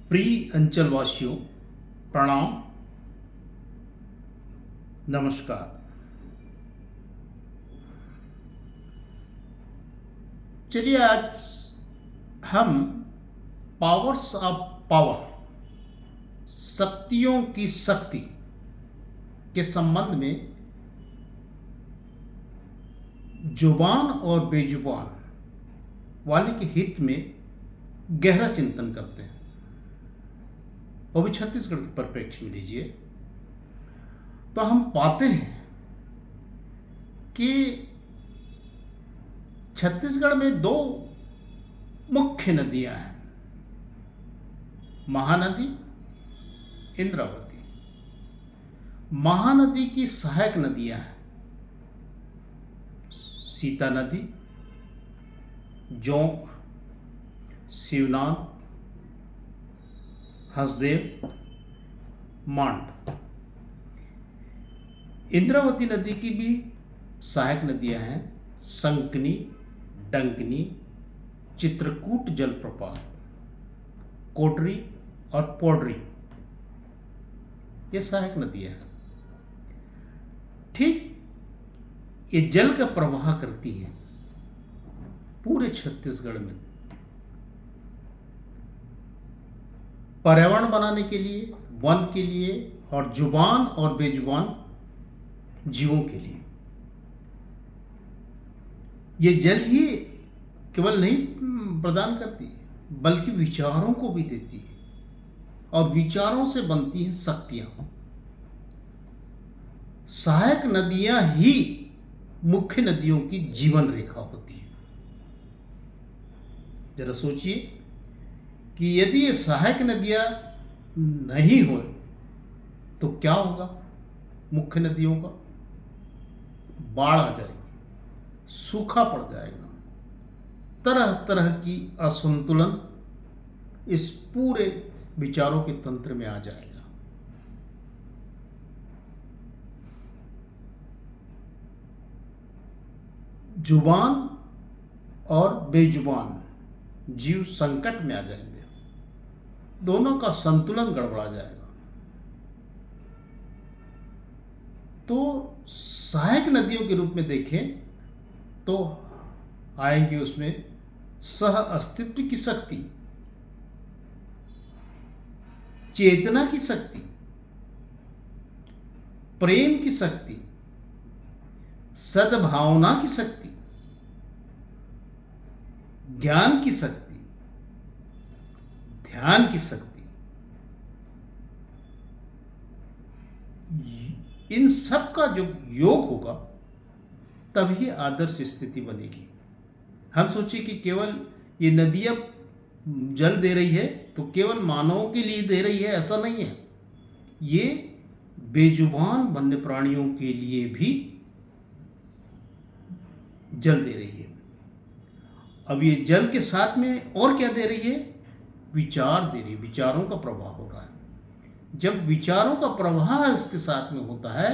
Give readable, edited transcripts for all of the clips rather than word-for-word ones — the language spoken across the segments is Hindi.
प्रिय अंचलवासियों, प्रणाम, नमस्कार। चलिए आज हम पावर्स ऑफ पावर, शक्तियों की शक्ति के संबंध में जुबान और बेजुबान वाले के हित में गहरा चिंतन करते हैं। वो भी छत्तीसगढ़ के परिप्रेक्ष्य में लीजिए तो हम पाते हैं कि छत्तीसगढ़ में दो मुख्य नदियां हैं, महानदी, इंद्रावती। महानदी की सहायक नदियां हैं सीता नदी, जोंक, शिवनाथ, हंसदेव, मांड। इंद्रावती नदी की भी सहायक नदियां हैं संकनी, डंकनी, चित्रकूट जलप्रपात, कोडरी और पोडरी। ये सहायक नदियां हैं। ठीक ये जल का प्रवाह करती हैं पूरे छत्तीसगढ़ में, पर्यावरण बनाने के लिए, वन के लिए और जुबान और बेजुबान जीवों के लिए। ये जल ही केवल नहीं प्रदान करती बल्कि विचारों को भी देती है और विचारों से बनती हैं शक्तियां। सहायक नदियां ही मुख्य नदियों की जीवन रेखा होती है। जरा सोचिए कि यदि ये सहायक नदियां नहीं हो तो क्या होगा? मुख्य नदियों का बाढ़ आ जाएगी, सूखा पड़ जाएगा, तरह तरह की असंतुलन इस पूरे विचारों के तंत्र में आ जाएगा। जुबान और बेजुबान जीव संकट में आ जाएंगे, दोनों का संतुलन गड़बड़ा जाएगा। तो सहायक नदियों के रूप में देखें तो आएंगे उसमें सह अस्तित्व की शक्ति, चेतना की शक्ति, प्रेम की शक्ति, सद्भावना की शक्ति, ज्ञान की शक्ति, ध्यान की शक्ति। इन सब का जब योग होगा तभी आदर्श स्थिति बनेगी। हम सोचिए कि केवल ये नदियां जल दे रही है तो केवल मानवों के लिए दे रही है, ऐसा नहीं है। ये बेजुबान वन्य प्राणियों के लिए भी जल दे रही है। अब ये जल के साथ में और क्या दे रही है? विचार दे रही है, विचारों का प्रवाह हो रहा है। जब विचारों का प्रवाह इसके साथ में होता है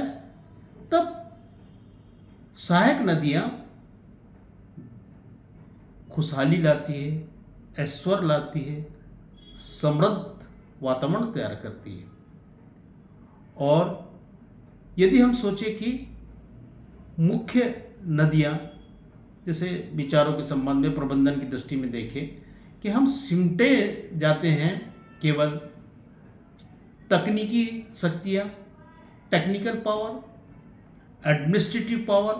तब सहायक नदियां खुशहाली लाती है, ऐश्वर्य लाती है, समृद्ध वातावरण तैयार करती है। और यदि हम सोचें कि मुख्य नदियां जैसे विचारों के संबंध में प्रबंधन की दृष्टि में देखें कि हम सिमटे जाते हैं केवल तकनीकी शक्तियां, technical power, administrative power,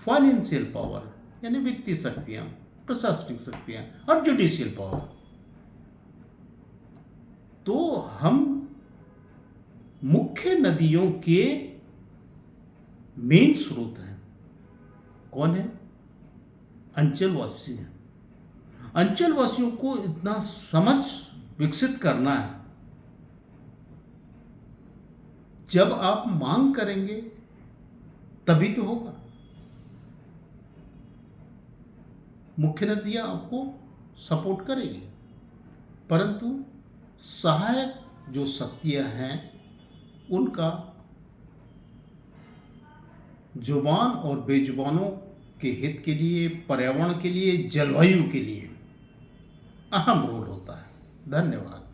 financial power यानी वित्तीय शक्तियां, प्रशासनिक शक्तियां और जुडिशियल पावर। तो हम मुख्य नदियों के मेन स्रोत हैं। कौन है? अंचलवासी हैं। अंचलवासियों को इतना समझ विकसित करना है। जब आप मांग करेंगे तभी तो होगा। मुख्य नदियां आपको सपोर्ट करेगी, परंतु सहायक जो शक्तियां हैं उनका जुबान और बेजुबानों के हित के लिए, पर्यावरण के लिए, जलवायु के लिए अहम रोल होता है। धन्यवाद।